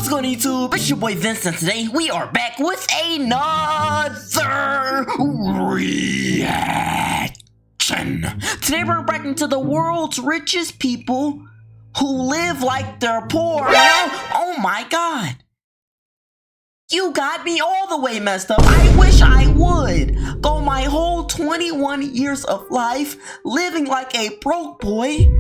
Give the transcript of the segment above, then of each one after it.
What's going on YouTube? It's your boy Vincent. Today we are back with another reaction. Today we're back into the world's richest people who live like they're poor. Oh my god. You got me all the way messed up. I wish I would go my whole 21 years of life living like a broke boy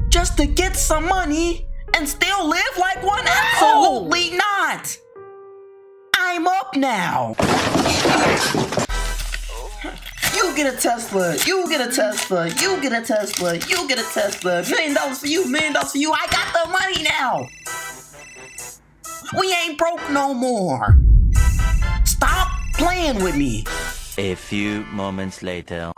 just to get some money and still live like one? Absolutely not. I'm up now. You get a Tesla, you get a Tesla, you get a Tesla, you get a Tesla. $1 million for you, $1 million for you. I got the money now. We ain't broke no more. Stop playing with me. A few moments later.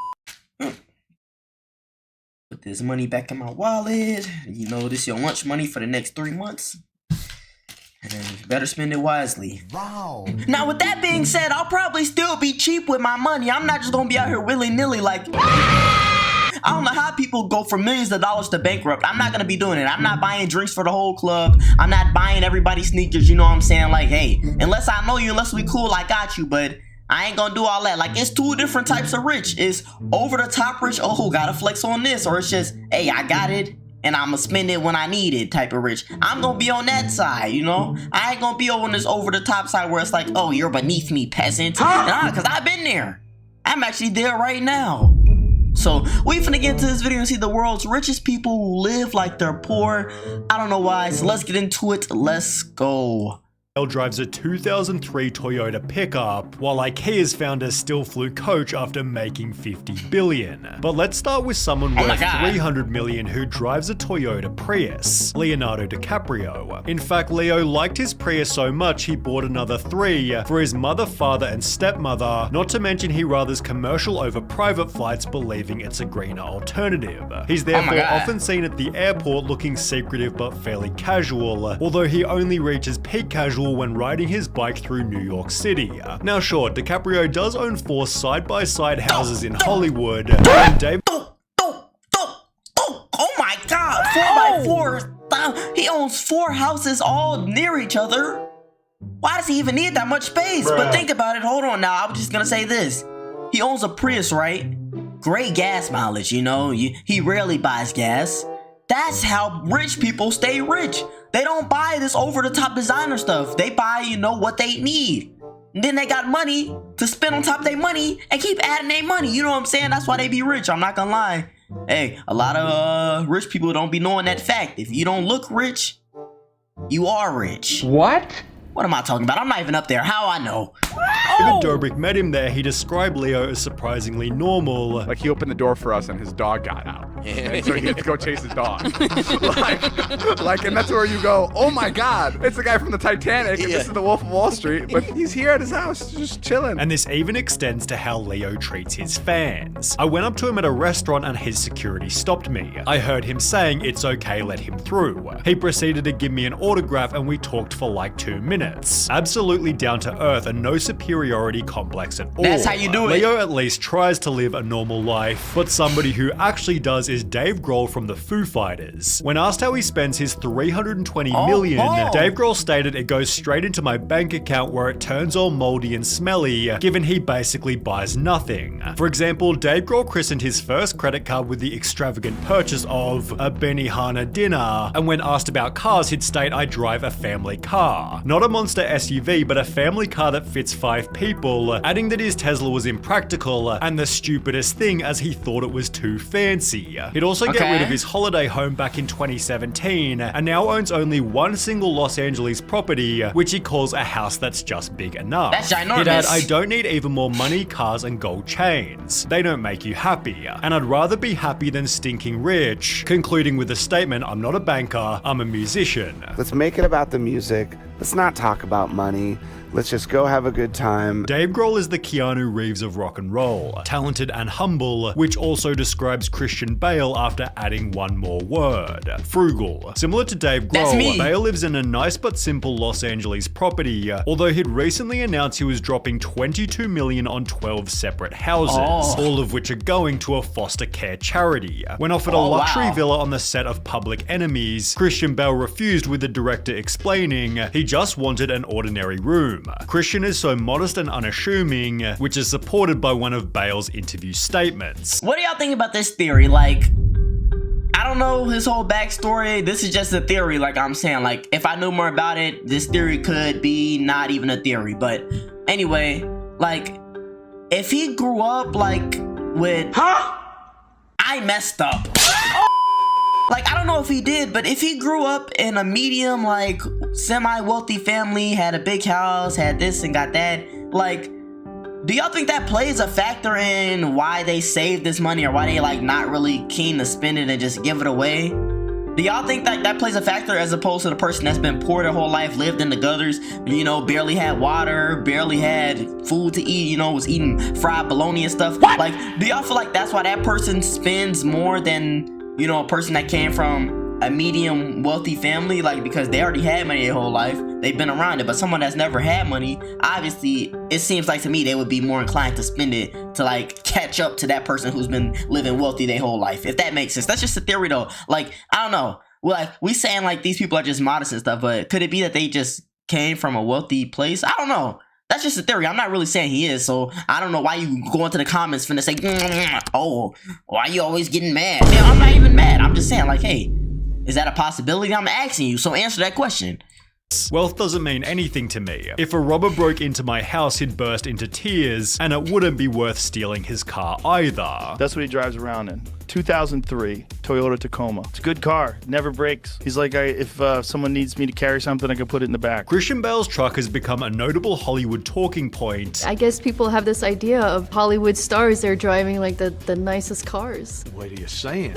Put this money back in my wallet. You know, this is your lunch money for the next 3 months. And you better spend it wisely. Wow. Now, with that being said, I'll probably still be cheap with my money. I'm not just gonna be out here willy-nilly like... I don't know how people go from millions of dollars to bankrupt. I'm not gonna be doing it. I'm not buying drinks for the whole club. I'm not buying everybody sneakers, you know what I'm saying? Like, hey, unless I know you, unless we cool, I got you, but I ain't gonna do all that. Like, it's two different types of rich. It's over the top rich, oh, gotta flex on this, or it's just, hey, I got it, and I'ma spend it when I need it type of rich. I'm gonna be on that side, you know? I ain't gonna be on this over the top side where it's like, oh, you're beneath me, peasant. Nah, cause I've been there. I'm actually there right now. So, we finna get into this video and see the world's richest people who live like they're poor. I don't know why, so let's get into it. Let's go. Bale drives a 2003 Toyota pickup, while IKEA's founder still flew coach after making $50 billion. But let's start with someone worth $300 million who drives a Toyota Prius, Leonardo DiCaprio. In fact, Leo liked his Prius so much he bought another 3 for his mother, father, and stepmother, not to mention he rathers commercial over private flights, believing it's a greener alternative. He's therefore often seen at the airport looking secretive but fairly casual, although he only reaches peak casual when riding his bike through New York City. Now sure, DiCaprio does own 4 side-by-side houses in Hollywood, and Dave... Oh my god, 4x4. He owns 4 houses all near each other. Why does he even need that much space? But think about it, hold on now, I was just gonna say this. He owns a Prius, right? Great gas mileage, you know, he rarely buys gas. That's how rich people stay rich. They don't buy this over-the-top designer stuff. They buy, you know, what they need. And then they got money to spend on top of their money and keep adding their money. You know what I'm saying? That's why they be rich. I'm not gonna lie. Hey, a lot of rich people don't be knowing that fact. If you don't look rich, you are rich. What? What am I talking about? I'm not even up there. How I know? When Dobrik met him there, he described Leo as surprisingly normal. Like, he opened the door for us and his dog got out. And so he had to go chase his dog. like, and that's where you go, oh my god, it's the guy from the Titanic and this is the Wolf of Wall Street, but he's here at his house, just chilling. And this even extends to how Leo treats his fans. I went up to him at a restaurant and his security stopped me. I heard him saying, "It's okay, let him through." He proceeded to give me an autograph and we talked for like 2 minutes. Absolutely down to earth and no superiority complex at all. That's how you do it. Leo at least tries to live a normal life, but somebody who actually does is Dave Grohl from the Foo Fighters. When asked how he spends his $320 million, Dave Grohl stated, "It goes straight into my bank account where it turns all moldy and smelly, given he basically buys nothing." For example, Dave Grohl christened his first credit card with the extravagant purchase of a Benihana dinner, and when asked about cars, he'd state, "I drive a family car. Not a monster SUV, but a family car that fits 5 people, adding that his Tesla was impractical and the stupidest thing as he thought it was too fancy. He'd also get rid of his holiday home back in 2017 and now owns only one single Los Angeles property, which he calls a house that's just big enough. That's ginormous. He'd add, "I don't need even more money, cars, and gold chains. They don't make you happy, and I'd rather be happy than stinking rich," concluding with the statement, "I'm not a banker, I'm a musician." Let's make it about the music. let's not talk about money. Let's just go have a good time. Dave Grohl is the Keanu Reeves of rock and roll, talented and humble, which also describes Christian Bale after adding one more word, frugal. Similar to Dave Grohl, Bale lives in a nice but simple Los Angeles property, although he'd recently announced he was dropping $22 million on 12 separate houses, all of which are going to a foster care charity. When offered a luxury villa on the set of Public Enemies, Christian Bale refused, with the director explaining he just wanted an ordinary room. Christian is so modest and unassuming, which is supported by one of Bale's interview statements. What do y'all think about this theory? Like, I don't know his whole backstory. This is just a theory, like I'm saying. Like, if I knew more about it, this theory could be not even a theory. But anyway, like, if he grew up, like, with... I messed up. Like, I don't know if he did, but if he grew up in a medium, like, semi-wealthy family, had a big house, had this and got that, like, do y'all think that plays a factor in why they save this money, or why they, like, not really keen to spend it and just give it away? Do y'all think that that plays a factor, as opposed to the person that's been poor their whole life, lived in the gutters, you know, barely had water, barely had food to eat, you know, was eating fried bologna and stuff? Like, do y'all feel like that's why that person spends more than, you know, a person that came from a medium wealthy family? Like, because they already had money their whole life, they've been around it. But someone that's never had money, obviously, it seems like to me they would be more inclined to spend it to, like, catch up to that person who's been living wealthy their whole life, if that makes sense. That's just a theory though. Like, I don't know, like, we saying like these people are just modest and stuff, but could it be that they just came from a wealthy place? I don't know. That's just a theory. I'm not really saying he is, so I don't know why you go into the comments finna say, oh, why you always getting mad? Yeah, I'm not even mad. I'm just saying, like, hey, is that a possibility? I'm asking you, so answer that question. Wealth doesn't mean anything to me. If a robber broke into my house, he'd burst into tears, and it wouldn't be worth stealing his car either. That's what he drives around in. 2003 Toyota Tacoma. It's a good car, never breaks. He's like, if someone needs me to carry something, I can put it in the back. Christian Bale's truck has become a notable Hollywood talking point. I guess people have this idea of Hollywood stars, they're driving like the nicest cars. What are you saying?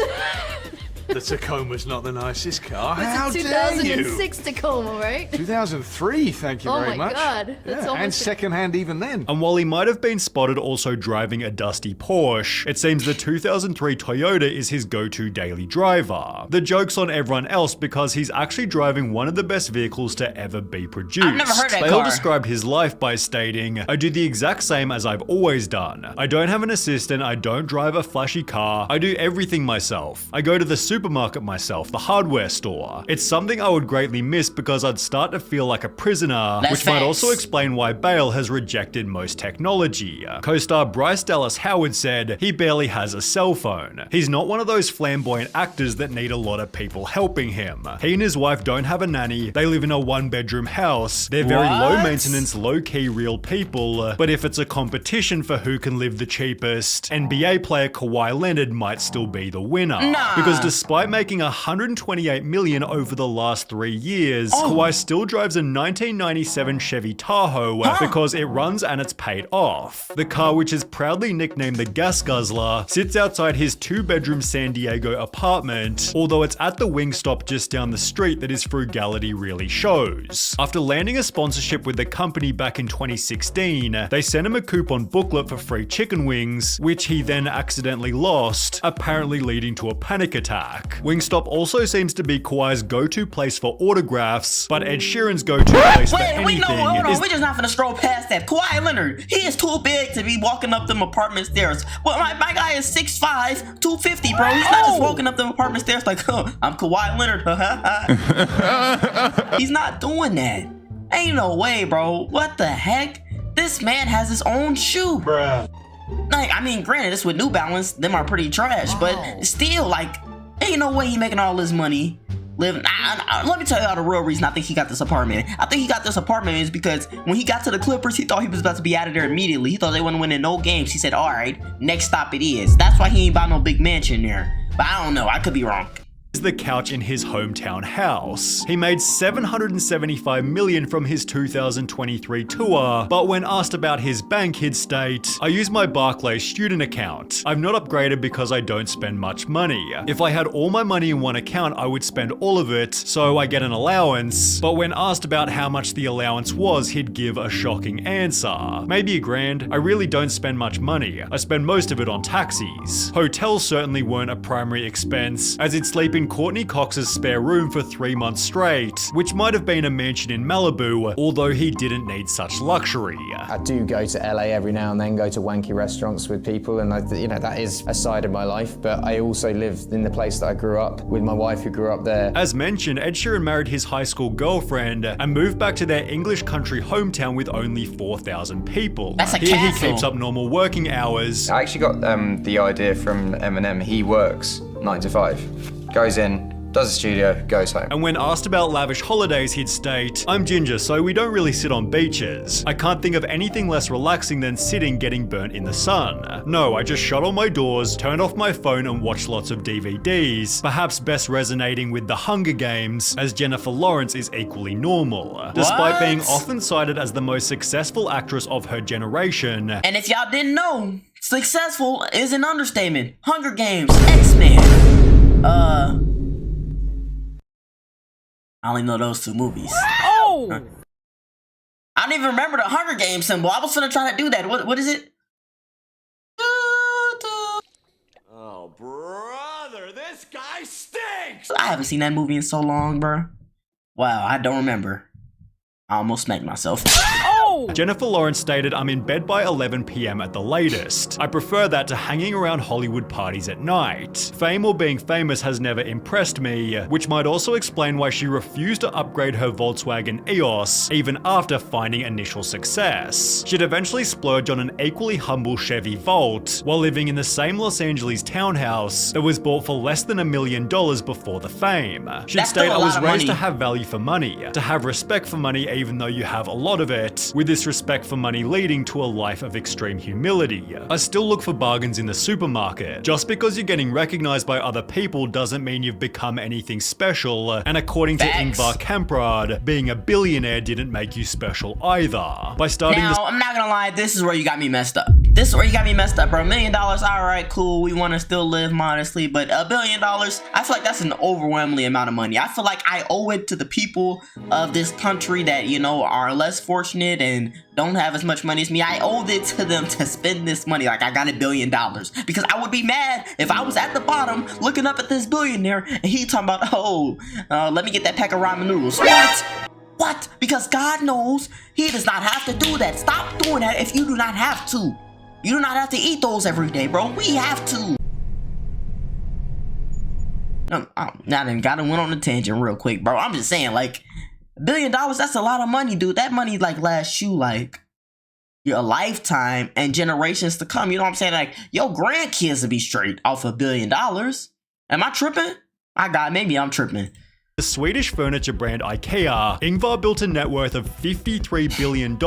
The Tacoma's not the nicest car. It's How a dare you? 2006 Tacoma, right? 2003, thank you very much. Oh my god. That's Yeah, and almost second-hand even then. And while he might have been spotted also driving a dusty Porsche, it seems the 2003 Toyota is his go-to daily driver. The joke's on everyone else, because he's actually driving one of the best vehicles to ever be produced. I've never heard that Bale car. described his life by stating, "I do the exact same as I've always done. I don't have an assistant, I don't drive a flashy car, I do everything myself. I go to the supermarket myself, the hardware store. It's something I would greatly miss because I'd start to feel like a prisoner," That's which might facts. also explain why Bale has rejected most technology. Co-star Bryce Dallas Howard said he barely has a cell phone. He's not one of those flamboyant actors that need a lot of people helping him. He and his wife don't have a nanny, they live in a one-bedroom house, they're very low maintenance, low-key real people, but if it's a competition for who can live the cheapest, NBA player Kawhi Leonard might still be the winner. Because despite making $128 million over the last 3 years, Kawhi still drives a 1997 Chevy Tahoe because it runs and it's paid off. The car, which is proudly nicknamed the Gas Guzzler, sits outside his 2-bedroom San Diego apartment, although it's at the Wingstop just down the street that his frugality really shows. After landing a sponsorship with the company back in 2016, they sent him a coupon booklet for free chicken wings, which he then accidentally lost, apparently leading to a panic attack. Wingstop also seems to be Kawhi's go-to place for autographs, but Ed Sheeran's go-to place for anything hold on, is... we're just not gonna scroll past that. Kawhi Leonard, he is too big to be walking up them apartment stairs. Well, my guy is 6'5", 250, bro. He's not just walking up them apartment stairs like, I'm Kawhi Leonard. He's not doing that. Ain't no way, bro. What the heck? This man has his own shoe. Bruh. Like, I mean, granted, it's with New Balance. Them are pretty trash, but still, like, ain't no way he making all this money living. Let me tell y'all the real reason I think he got this apartment. I think he got this apartment is because when he got to the Clippers, he thought he was about to be out of there immediately. He thought they wouldn't win in no games. He said, all right, next stop it is. That's why he ain't bought no big mansion there. But I don't know. I could be wrong. the couch in his hometown house. He made $775 million from his 2023 tour, but when asked about his bank, he'd state, "I use my Barclays student account. I've not upgraded because I don't spend much money. If I had all my money in one account, I would spend all of it, so I get an allowance." But when asked about how much the allowance was, he'd give a shocking answer. "Maybe $1,000. I really don't spend much money. I spend most of it on taxis." Hotels certainly weren't a primary expense, as he'd sleep in Courtney Cox's spare room for 3 months straight, which might have been a mansion in Malibu, although he didn't need such luxury. I do go to LA every now and then, go to wanky restaurants with people, and that is a side of my life, but I also live in the place that I grew up with my wife who grew up there. As mentioned, Ed Sheeran married his high school girlfriend and moved back to their English country hometown with only 4,000 people. That's a Here he castle. keeps up normal working hours. I actually got the idea from Eminem. He works 9 to 5, goes in, does a studio, goes home. And when asked about lavish holidays, he'd state, "I'm ginger, so we don't really sit on beaches. I can't think of anything less relaxing than sitting getting burnt in the sun. No, I just shut all my doors, turned off my phone and watched lots of DVDs, perhaps best resonating with The Hunger Games, as Jennifer Lawrence is equally normal. Despite being often cited as the most successful actress of her generation." And if y'all didn't know, successful is an understatement. Hunger Games, X-Men. I only know those 2 movies. Oh! I don't even remember the Hunger Games symbol. I was gonna try to do that. What is it? Oh, brother, this guy stinks! I haven't seen that movie in so long, bro. Wow, I don't remember. I almost smacked myself. Oh! Jennifer Lawrence stated, "I'm in bed by 11 p.m. at the latest. I prefer that to hanging around Hollywood parties at night. Fame or being famous has never impressed me," which might also explain why she refused to upgrade her Volkswagen EOS even after finding initial success. She'd eventually splurge on an equally humble Chevy Volt while living in the same Los Angeles townhouse that was bought for less than $1 million before the fame. She'd That's state, still a "I was lot of raised money. to have value for money, to have respect for money even though you have a lot of it, with this respect for money leading to a life of extreme humility. I still look for bargains in the supermarket. Just because you're getting recognized by other people doesn't mean you've become anything special, and according to Facts. Ingvar Kamprad, being a billionaire didn't make you special either." By starting Now, I'm not gonna lie, this is where you got me messed up. This is where you got me messed up, bro. $1 million, alright, cool, we wanna still live modestly, but $1 billion, I feel like that's an overwhelmingly amount of money. I feel like I owe it to the people of this country that, you know, are less fortunate and don't have as much money as me. I owe it to them to spend this money like I got $1 billion. Because I would be mad if I was at the bottom looking up at this billionaire and he talking about, let me get that pack of ramen noodles. What? Because God knows he does not have to do that. Stop doing that if you do not have to. You do not have to eat those every day, bro. We have to. Now then, gotta went on a tangent real quick, bro. I'm just saying, like, $1 billion, that's a lot of money, dude. That money, like, lasts you, like, your lifetime and generations to come. You know what I'm saying? Like, your grandkids will be straight off $1 billion. Am I tripping? Maybe I'm tripping. The Swedish furniture brand IKEA, Ingvar built a net worth of $53 billion,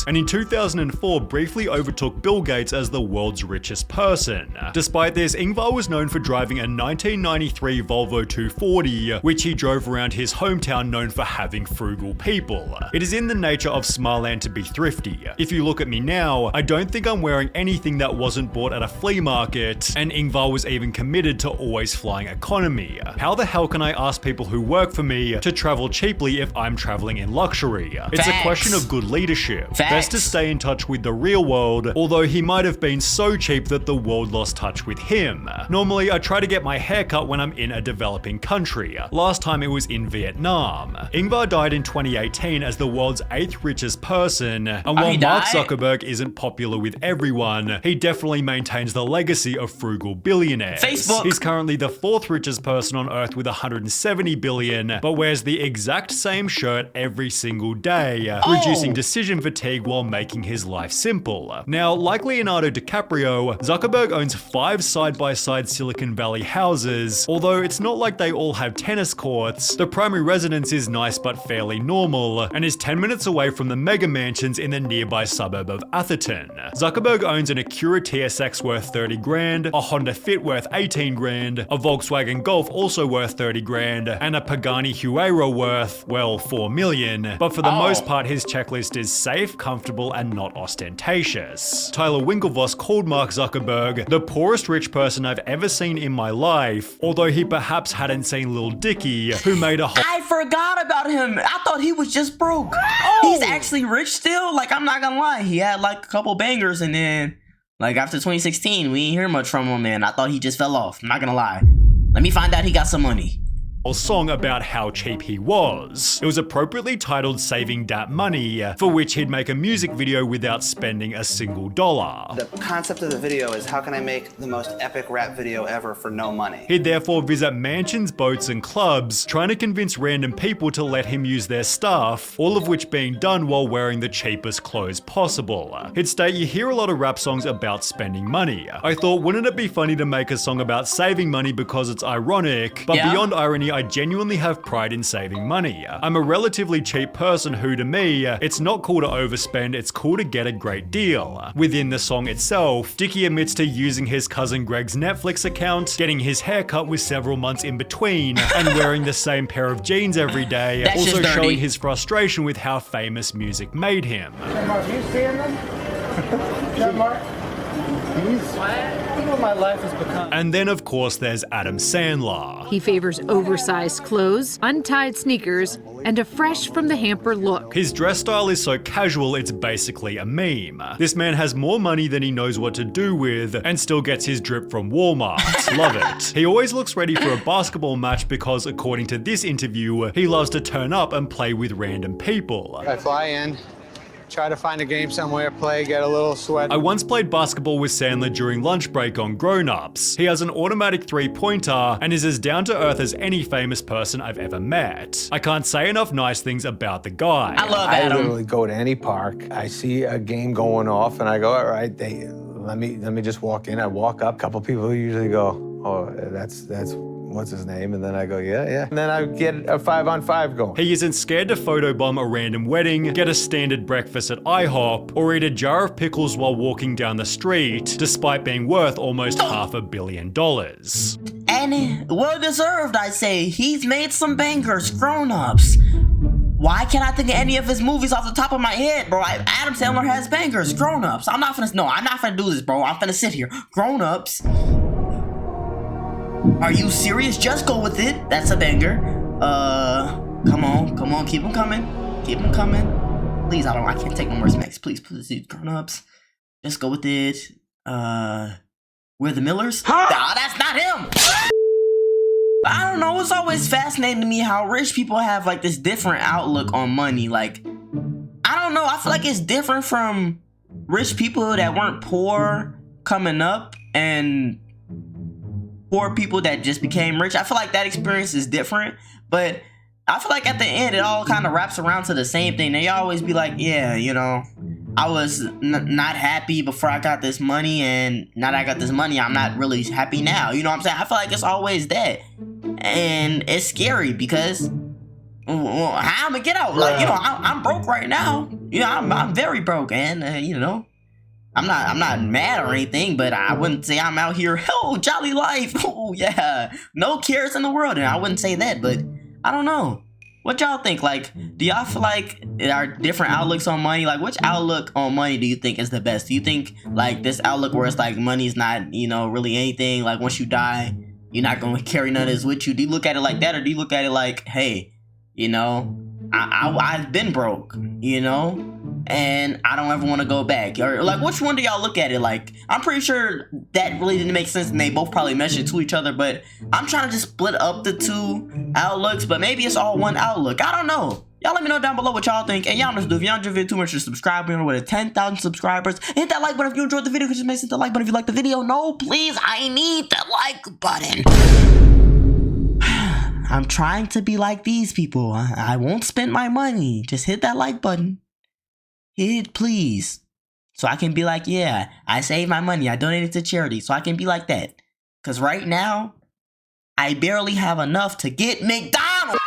and in 2004 briefly overtook Bill Gates as the world's richest person. Despite this, Ingvar was known for driving a 1993 Volvo 240, which he drove around his hometown, known for having frugal people. It is in the nature of Smartland to be thrifty. If you look at me now, I don't think I'm wearing anything that wasn't bought at a flea market, and Ingvar was even committed to always flying economy. How the hell can I ask people who work for me to travel cheaply if I'm traveling in luxury? It's a question of good leadership. Best to stay in touch with the real world, although he might have been so cheap that the world lost touch with him. Normally, I try to get my hair cut when I'm in a developing country. Last time it was in Vietnam. Ingvar died in 2018 as the world's 8th richest person, and while Mark Zuckerberg isn't popular with everyone, he definitely maintains the legacy of frugal billionaires. Facebook. He's currently the 4th richest person on Earth with $170 billion million, but wears the exact same shirt every single day, reducing decision fatigue while making his life simple. Now, like Leonardo DiCaprio, Zuckerberg owns 5 side-by-side Silicon Valley houses, although it's not like they all have tennis courts. The primary residence is nice but fairly normal, and is 10 minutes away from the mega mansions in the nearby suburb of Atherton. Zuckerberg owns an Acura TSX worth 30 grand, a Honda Fit worth 18 grand, a Volkswagen Golf also worth 30 grand, and a Pagani Huayra worth, well, 4 million. But for the most part, his checklist is safe, comfortable, and not ostentatious. Tyler Winklevoss called Mark Zuckerberg the poorest rich person I've ever seen in my life, although he perhaps hadn't seen Lil Dicky, who made a whole— I forgot about him. I thought he was just broke. He's actually rich still. Like, I'm not gonna lie. He had like a couple bangers, and then like after 2016, we didn't hear much from him, and I thought he just fell off. I'm not gonna lie. Let me find out he got some money. Song about how cheap he was. It was appropriately titled Saving Dat Money, for which he'd make a music video without spending a single dollar. The concept of the video is, how can I make the most epic rap video ever for no money? He'd therefore visit mansions, boats, and clubs, trying to convince random people to let him use their stuff, all of which being done while wearing the cheapest clothes possible. He'd state, you hear a lot of rap songs about spending money. I thought, wouldn't it be funny to make a song about saving money because it's ironic, but beyond irony, I genuinely have pride in saving money. I'm a relatively cheap person who, to me, it's not cool to overspend, it's cool to get a great deal. Within the song itself, Dicky admits to using his cousin Greg's Netflix account, getting his hair cut with several months in between, and wearing the same pair of jeans every day, also showing his frustration with how famous music made him. Mark, you seeing them? Mark? Look what my life has become. And then, of course, there's Adam Sandler. He favors oversized clothes, untied sneakers, and a fresh from the hamper look. His dress style is so casual, it's basically a meme. This man has more money than he knows what to do with, and still gets his drip from Walmart. Love it. He always looks ready for a basketball match because, according to this interview, he loves to turn up and play with random people. I fly in, try to find a game somewhere, play, get a little sweat. I once played basketball with Sandler during lunch break on Grown Ups. He has an automatic three-pointer and is as down-to-earth as any famous person I've ever met. I can't say enough nice things about the guy. I love Adam. I literally go to any park, I see a game going off, and I go, all right, let me just walk in. I walk up, a couple people usually go, oh, that's what's his name? And then I go, yeah. And then I get a 5-on-5 going. He isn't scared to photobomb a random wedding, get a standard breakfast at IHOP, or eat a jar of pickles while walking down the street, despite being worth almost $500 million. And well deserved, I say. He's made some bangers, grown-ups. Why can't I think of any of his movies off the top of my head, bro? Adam Sandler has bangers, grown-ups. I'm not finna do this, bro. I'm finna sit here. Grown-ups. Are you serious? Just go with it. That's a banger. Come on. Keep them coming. Please, I can't take no more smacks. Please, grown-ups. Just go with it. We're the Millers? Nah, that's not him! I don't know, it's always fascinating to me how rich people have like this different outlook on money. Like, I don't know, I feel like it's different from rich people that weren't poor coming up and poor people that just became rich. I feel like that experience is different, but I feel like at the end it all kind of wraps around to the same thing. They always be like, yeah, you know, I was not happy before I got this money, and now that I got this money, I'm not really happy now. You know what I'm saying? I feel like it's always that, and it's scary because well, how am I gonna get out? Like, you know, I'm broke right now. You know, I'm very broke, and you know, I'm not mad or anything, but I wouldn't say I'm out here, oh, jolly life, oh yeah, no cares in the world, and I wouldn't say that, but I don't know. What y'all think? Like, do y'all feel like there are different outlooks on money? Like, which outlook on money do you think is the best? Do you think, like, this outlook where it's like money's not, you know, really anything? Like, once you die, you're not going to carry none of this with you. Do you look at it like that? Or do you look at it like, hey, you know, I've been broke, you know? And I don't ever want to go back. Or like, which one do y'all look at it like? I'm pretty sure that really didn't make sense, and they both probably mesh it to each other, but I'm trying to just split up the two outlooks, but maybe it's all one outlook. I don't know. Y'all let me know down below what y'all think, and y'all know, if y'all enjoyed the video too much, to subscribe. We're with 10,000 subscribers. Hit that like button if you enjoyed the video, because just make it the like button if you like the video. No, please, I need the like button. I'm trying to be like these people. I won't spend my money. Just hit that like button. Hit it, please. So I can be like, yeah, I saved my money. I donated to charity. So I can be like that. Because right now, I barely have enough to get McDonald's.